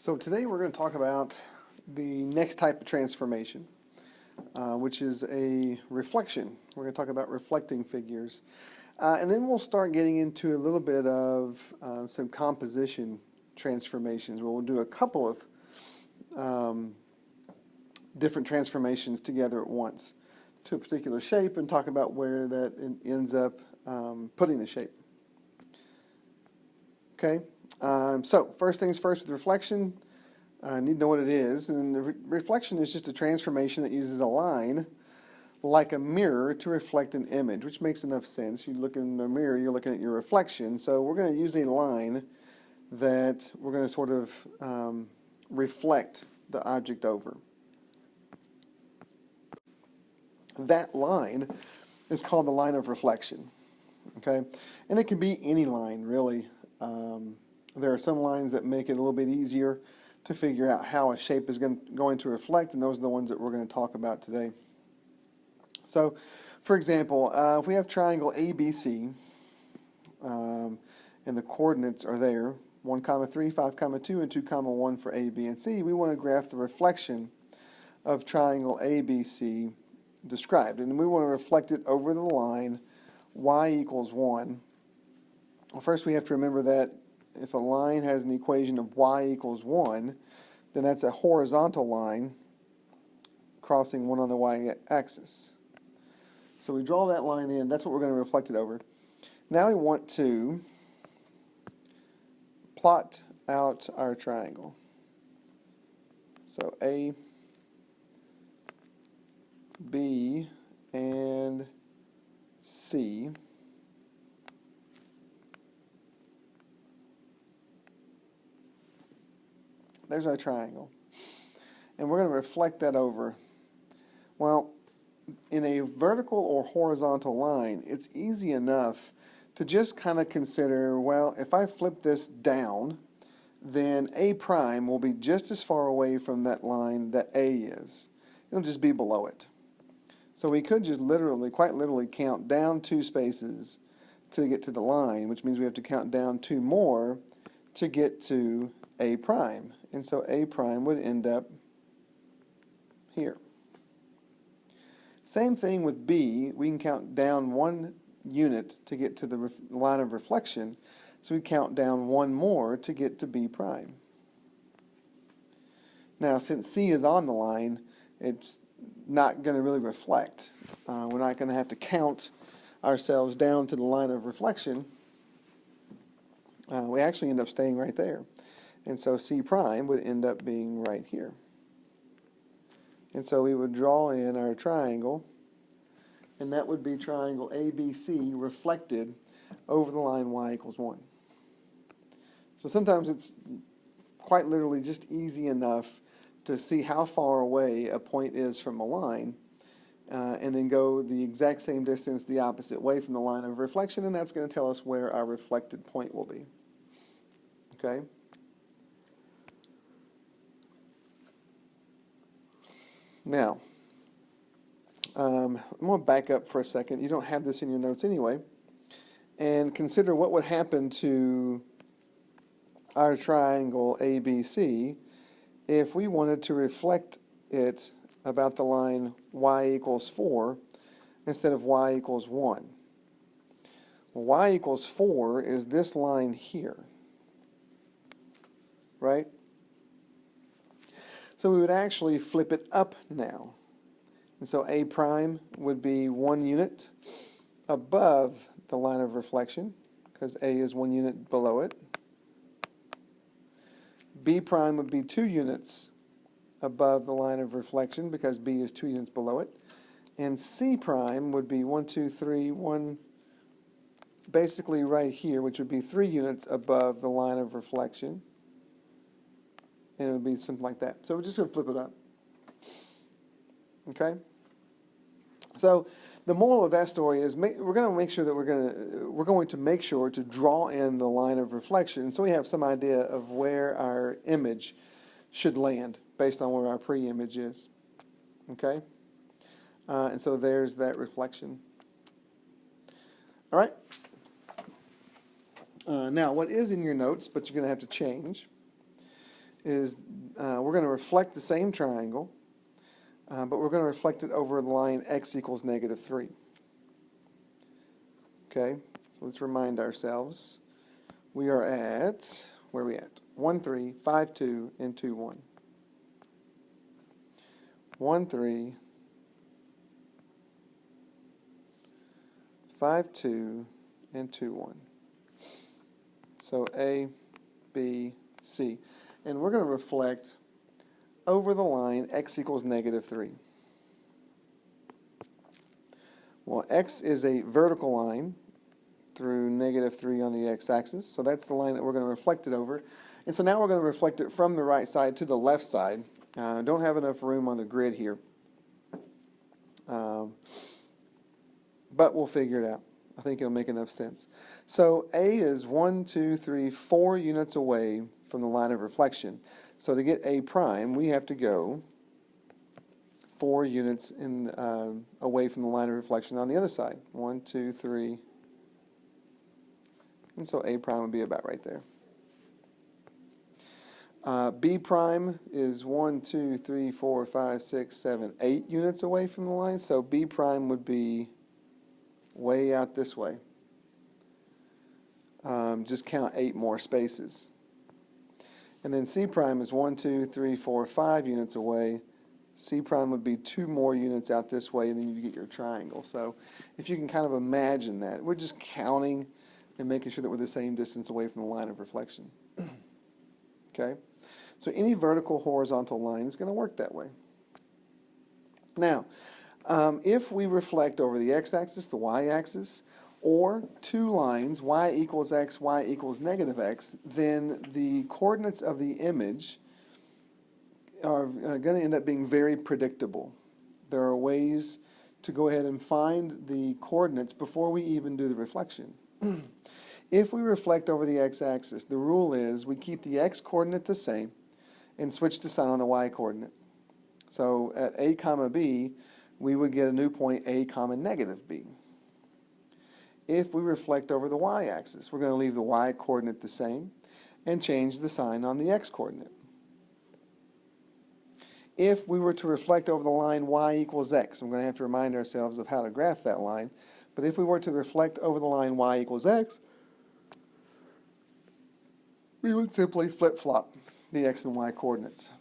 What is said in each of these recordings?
So today we're going to talk about the next type of transformation, which is a reflection. We're going to talk about reflecting figures. And then we'll start getting into a little bit of some composition transformations, where we'll do a couple of different transformations together at once to a particular shape and talk about where that ends up putting the shape. Okay? So first things first with reflection, I need to know what it is. And the reflection is just a transformation that uses a line like a mirror to reflect an image, which makes enough sense. You look in the mirror, you're looking at your reflection. So we're going to use a line that we're going to sort of reflect the object over. That line is called the line of reflection. Okay? And it can be any line, really. There are some lines that make it a little bit easier to figure out how a shape is going to reflect, and those are the ones that we're going to talk about today. So, for example, if we have triangle ABC, and the coordinates are there, 1, 3, 5, 2, and 2, 1 for A, B, and C, we want to graph the reflection of triangle ABC described. And we want to reflect it over the line y equals 1. Well, first we have to remember that if a line has an equation of y equals 1, then that's a horizontal line crossing 1 on the y-axis. So we draw that line in. That's what we're going to reflect it over. Now we want to plot out our triangle. So A, B, and C. There's our triangle. And we're going to reflect that over. Well, in a vertical or horizontal line, it's easy enough to just kind of consider, well, if I flip this down, then A prime will be just as far away from that line that A is. It'll just be below it. So we could just quite literally count down 2 spaces to get to the line, which means we have to count down 2 more to get to A prime. And so A prime would end up here. Same thing with B. We can count down 1 unit to get to the line of reflection. So we count down 1 more to get to B prime. Now, since C is on the line, it's not going to really reflect. We're not going to have to count ourselves down to the line of reflection. We actually end up staying right there. And so C prime would end up being right here. And so we would draw in our triangle, and that would be triangle ABC reflected over the line y equals 1. So sometimes it's quite literally just easy enough to see how far away a point is from a line, and then go the exact same distance the opposite way from the line of reflection, and that's going to tell us where our reflected point will be. Okay? Now, I'm going to back up for a second. You don't have this in your notes anyway. And consider what would happen to our triangle ABC if we wanted to reflect it about the line y equals 4 instead of y equals 1. Well, y equals 4 is this line here, right? So we would actually flip it up now. And so A prime would be 1 unit above the line of reflection, because A is 1 unit below it. B prime would be 2 units above the line of reflection, because B is 2 units below it. And C prime would be 1, 2, 3, 1, basically right here, which would be 3 units above the line of reflection. And it would be something like that. So we're just going to flip it up. Okay? So the moral of that story is we're going to make sure that we're going to make sure to draw in the line of reflection, so we have some idea of where our image should land based on where our pre-image is. Okay? And so there's that reflection. All right? Now, what is in your notes, but you're going to have to change, is we're going to reflect the same triangle, but we're going to reflect it over the line x equals negative 3. Okay, so let's remind ourselves. We are at, where are we at? 1, 3, 5, 2, and 2, 1. 1, 3, 5, 2, and 2, 1. So A, B, C. And we're going to reflect over the line x equals negative 3. Well, x is a vertical line through negative 3 on the x-axis, so that's the line that we're going to reflect it over. And so now we're going to reflect it from the right side to the left side. Don't have enough room on the grid here, but we'll figure it out. I think it'll make enough sense. So A is 1, 2, 3, 4 units away from the line of reflection. So to get A prime, we have to go 4 units away from the line of reflection on the other side. 1, 2, 3, and so A prime would be about right there. B prime is 1, 2, 3, 4, 5, 6, 7, 8 units away from the line. So B prime would be way out this way. Just count 8 more spaces. And then C prime is 1, 2, 3, 4, 5 units away. C prime would be 2 more units out this way, and then you get your triangle. So if you can kind of imagine that, we're just counting and making sure that we're the same distance away from the line of reflection. Okay? So any vertical horizontal line is going to work that way. Now, if we reflect over the x-axis, the y-axis, or 2 lines, y equals x, y equals negative x, then the coordinates of the image are going to end up being very predictable. There are ways to go ahead and find the coordinates before we even do the reflection. If we reflect over the x-axis, the rule is we keep the x-coordinate the same and switch the sign on the y-coordinate. So at a comma b, we would get a new point a comma negative b. If we reflect over the y-axis, we're going to leave the y-coordinate the same and change the sign on the x-coordinate. If we were to reflect over the line y equals x, we're going to have to remind ourselves of how to graph that line, but if we were to reflect over the line y equals x, we would simply flip-flop the x and y coordinates.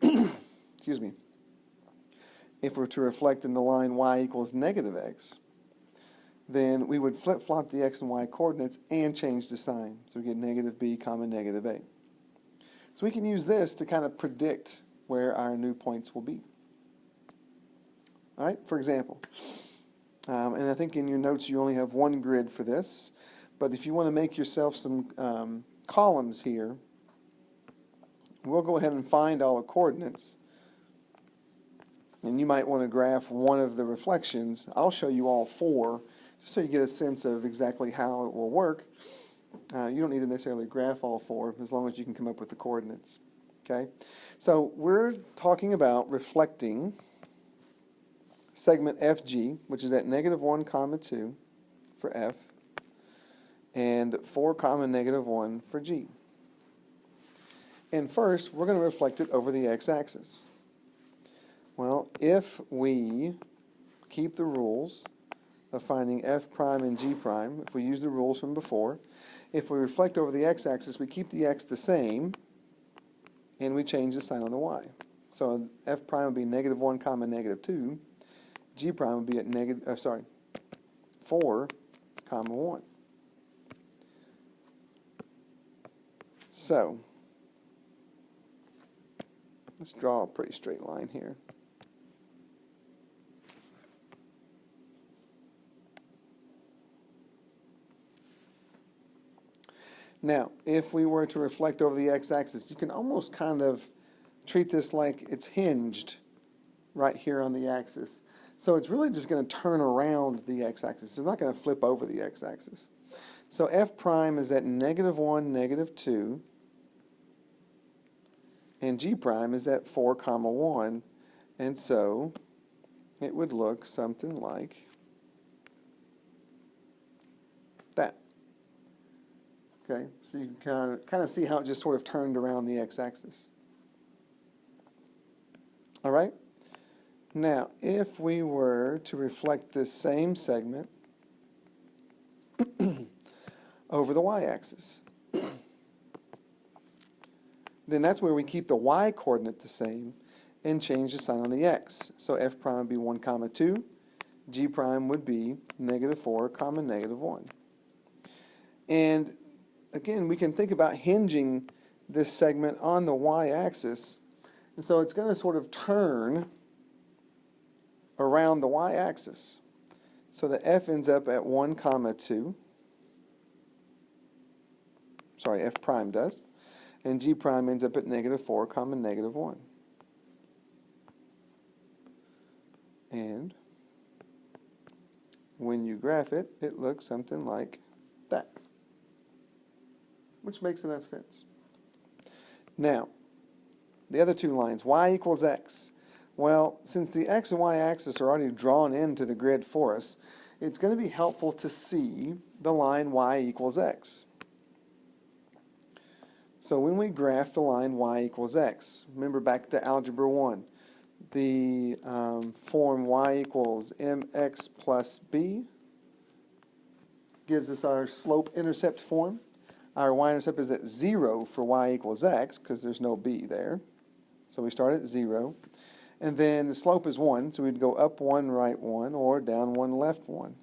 Excuse me. If we're to reflect in the line y equals negative x, then we would flip-flop the x and y coordinates and change the sign. So we get negative b comma negative a. So we can use this to kind of predict where our new points will be. All right, for example, and I think in your notes you only have 1 grid for this, but if you want to make yourself some columns here, we'll go ahead and find all the coordinates. And you might want to graph one of the reflections. I'll show you all 4, just so you get a sense of exactly how it will work. You don't need to necessarily graph all 4, as long as you can come up with the coordinates. Okay? So we're talking about reflecting segment FG, which is at negative 1 comma 2 for F, and 4 comma negative 1 for G. And first, we're going to reflect it over the x-axis. Well, if we keep the rules of finding f prime and g prime, if we use the rules from before, if we reflect over the x-axis, we keep the x the same, and we change the sign on the y. So f prime would be negative 1 comma negative 2. G prime would be at 4 comma 1. So let's draw a pretty straight line here. Now, if we were to reflect over the x-axis, you can almost kind of treat this like it's hinged right here on the axis. So it's really just going to turn around the x-axis. It's not going to flip over the x-axis. So f prime is at negative 1, negative 2, and g prime is at 4 comma 1, and so it would look something like that. Okay, so you can kind of see how it just sort of turned around the x-axis. All right? Now, if we were to reflect this same segment over the y-axis, then that's where we keep the y-coordinate the same and change the sign on the x. So f prime would be 1, 2. G prime would be -4, -1. And again, we can think about hinging this segment on the y-axis. And so it's going to sort of turn around the y-axis. So the f ends up at 1, 2. Sorry, f prime does. And g prime ends up at -4, -1. And when you graph it, it looks something like that, which makes enough sense. Now, the other two lines, y equals x. Well, since the x and y axis are already drawn into the grid for us, it's going to be helpful to see the line y equals x. So when we graph the line y equals x, remember back to Algebra 1, the form y equals mx plus b gives us our slope-intercept form. Our y-intercept is at 0 for y equals x because there's no b there. So we start at 0. And then the slope is 1, so we'd go up 1, right 1, or down 1, left 1.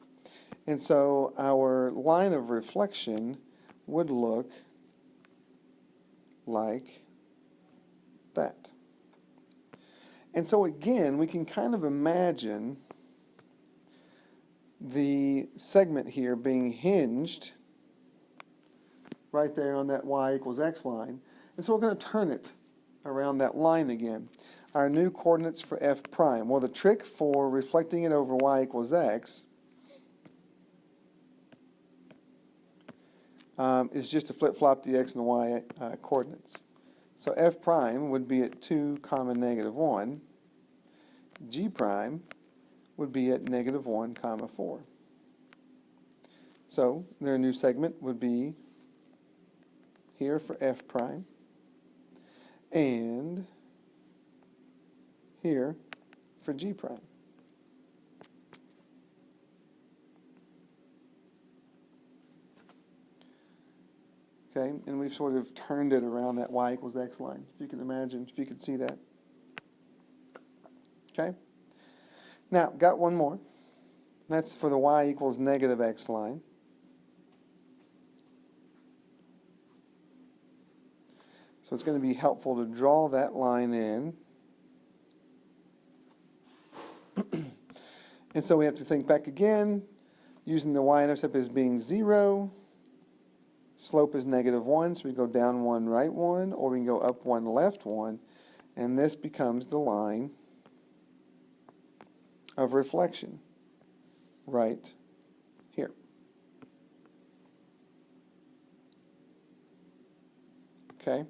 And so our line of reflection would look like that. And so again, we can kind of imagine the segment here being hinged right there on that y equals x line. And so we're going to turn it around that line again. Our new coordinates for f prime. Well, the trick for reflecting it over y equals x is just to flip-flop the x and the y coordinates. So f prime would be at 2, -1. G prime would be at -1, 4. So their new segment would be here for f prime and here for g prime. Okay, and we've sort of turned it around that y equals x line, if you can imagine, if you could see that. Okay, now got one more. That's for the y equals -x line. So it's going to be helpful to draw that line in. And so we have to think back again, using the y-intercept as being 0. Slope is -1, so we go down 1, right 1, or we can go up 1, left 1. And this becomes the line of reflection right here. Okay?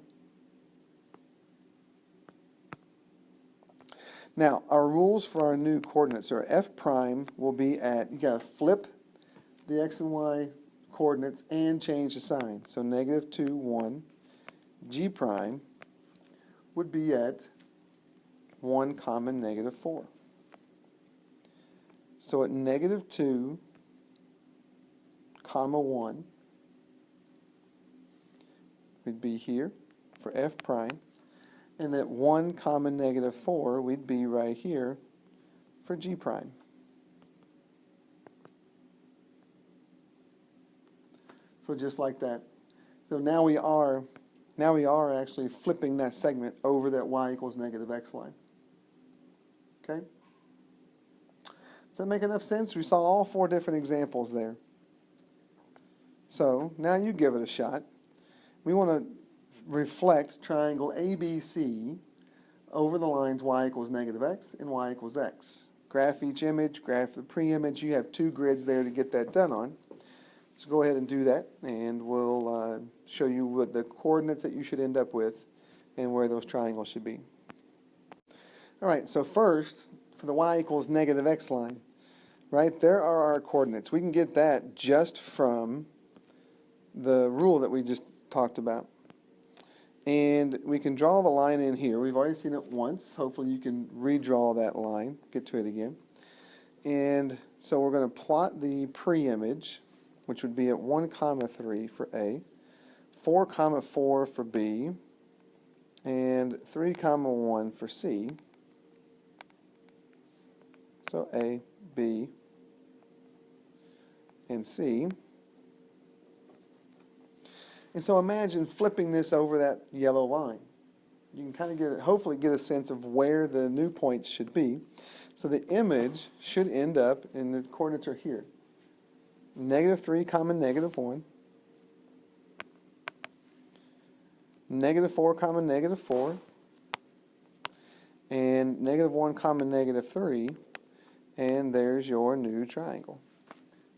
Now, our rules for our new coordinates are f prime will be at, you got to flip the x and y coordinates and change the sign. So -2, 1. G prime would be at 1, -4. So at -2, 1, we'd be here for f prime. And at 1, -4, we'd be right here for g prime. So just like that. So now we are actually flipping that segment over that y equals -x line. Okay? Does that make enough sense? We saw all 4 different examples there. So now you give it a shot. We want to reflect triangle ABC over the lines y equals -x and y equals x. Graph each image, graph the pre-image. You have 2 grids there to get that done on. So go ahead and do that, and we'll show you what the coordinates that you should end up with and where those triangles should be. All right, so first, for the y equals -x line, right, there are our coordinates. We can get that just from the rule that we just talked about. And And we can draw the line in here. We've already seen it once. Hopefully you can redraw that line, get to it again. And so we're going to plot the pre-image, which would be at 1, 3 for A, 4, 4 for B, and 3, 1 for C. So A, B, and C. And so imagine flipping this over that yellow line. You can kind of get, hopefully get a sense of where the new points should be. So the image should end up, and the coordinates are here. -3, -1. -4, -4. And -1, -3. And there's your new triangle,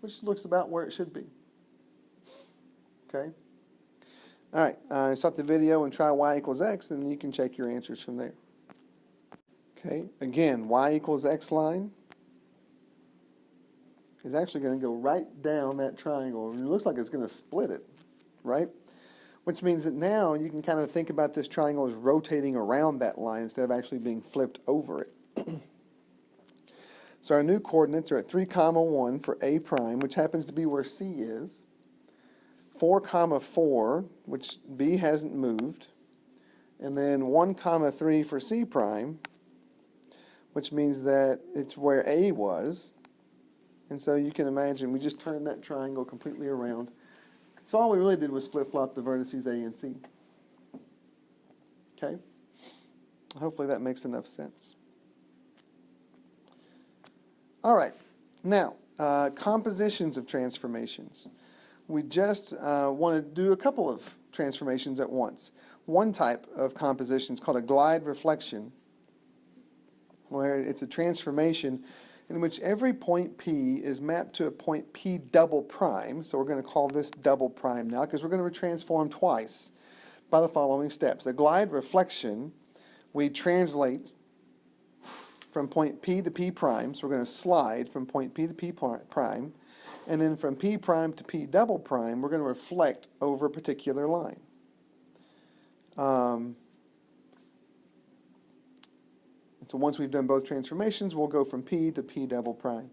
which looks about where it should be. Okay? All right, stop the video and try y equals x, and you can check your answers from there. Okay, again, y equals x line is actually going to go right down that triangle. It looks like it's going to split it, right? Which means that now you can kind of think about this triangle as rotating around that line instead of actually being flipped over it. So our new coordinates are at 3, 1 for A prime, which happens to be where C is. 4, 4, which B hasn't moved. And then 1, 3 for C prime, which means that it's where A was. And so you can imagine we just turned that triangle completely around. So all we really did was flip-flop the vertices A and C. Okay? Hopefully that makes enough sense. All right. Now, compositions of transformations. We just want to do a couple of transformations at once. One type of composition is called a glide reflection, where it's a transformation in which every point P is mapped to a point P double prime. So we're going to call this double prime now because we're going to transform twice by the following steps. A glide reflection, we translate from point P to P prime. So we're going to slide from point P to P prime. And then from P prime to P double prime, we're going to reflect over a particular line. So once we've done both transformations, we'll go from P to P double prime.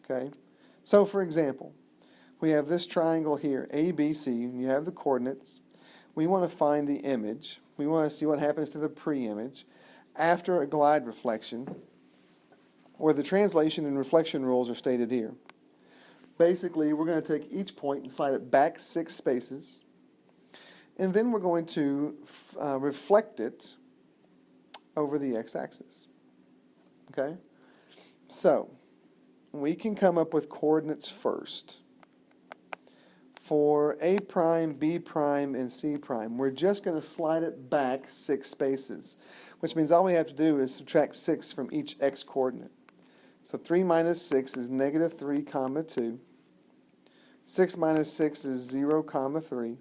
Okay? So for example, we have this triangle here, ABC, and you have the coordinates. We want to find the image. We want to see what happens to the pre-image after a glide reflection, where the translation and reflection rules are stated here. Basically, we're going to take each point and slide it back 6 spaces, and then we're going to reflect it over the x-axis. Okay? So, we can come up with coordinates first. For A prime, B prime, and C prime, we're just going to slide it back 6 spaces, which means all we have to do is subtract 6 from each x coordinate. So 3 minus 6 is -3, 2. 6 minus 6 is 0, 3.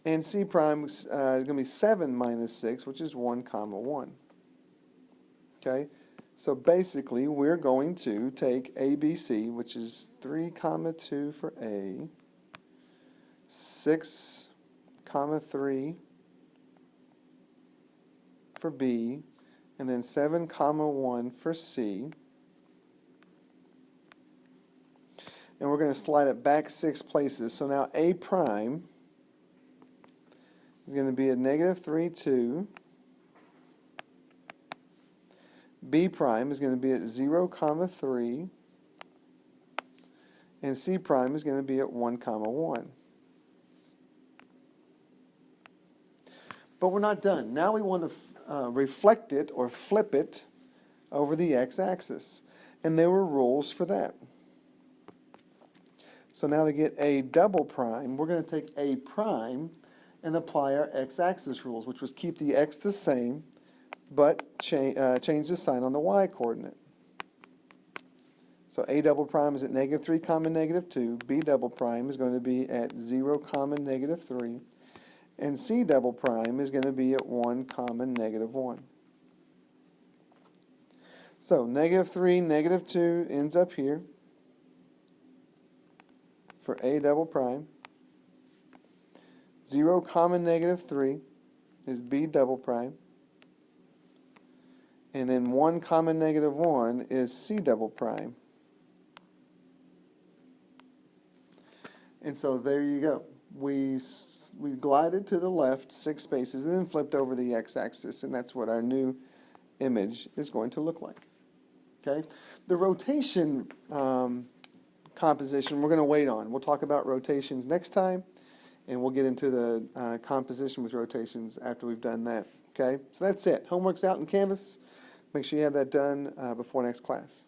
And C prime is going to be 7 minus 6, which is 1, 1. Okay? So basically, we're going to take ABC, which is 3, 2 for A, 6, 3 for B, and then 7, 1 for C. And we're going to slide it back 6 places. So now A prime is going to be at -3, 2. B prime is going to be at 0, 3. And C prime is going to be at 1, 1. But we're not done. Now we want to reflect it or flip it over the x-axis. And there were rules for that. So now to get A double prime, we're going to take A prime and apply our x-axis rules, which was keep the x the same, but change the sign on the y-coordinate. So A double prime is at -3, -2. B double prime is going to be at 0, -3. And C double prime is going to be at 1, -1. So -3, -2 ends up here for A double prime. 0, common negative 3 is B double prime. And then 1, common negative 1 is C double prime. And so there you go. We glided to the left 6 spaces and then flipped over the x-axis, and that's what our new image is going to look like. Okay? The rotation composition we're going to wait on. We'll talk about rotations next time, and we'll get into the composition with rotations after we've done that. Okay? So that's it. Homework's out in Canvas. Make sure you have that done before next class.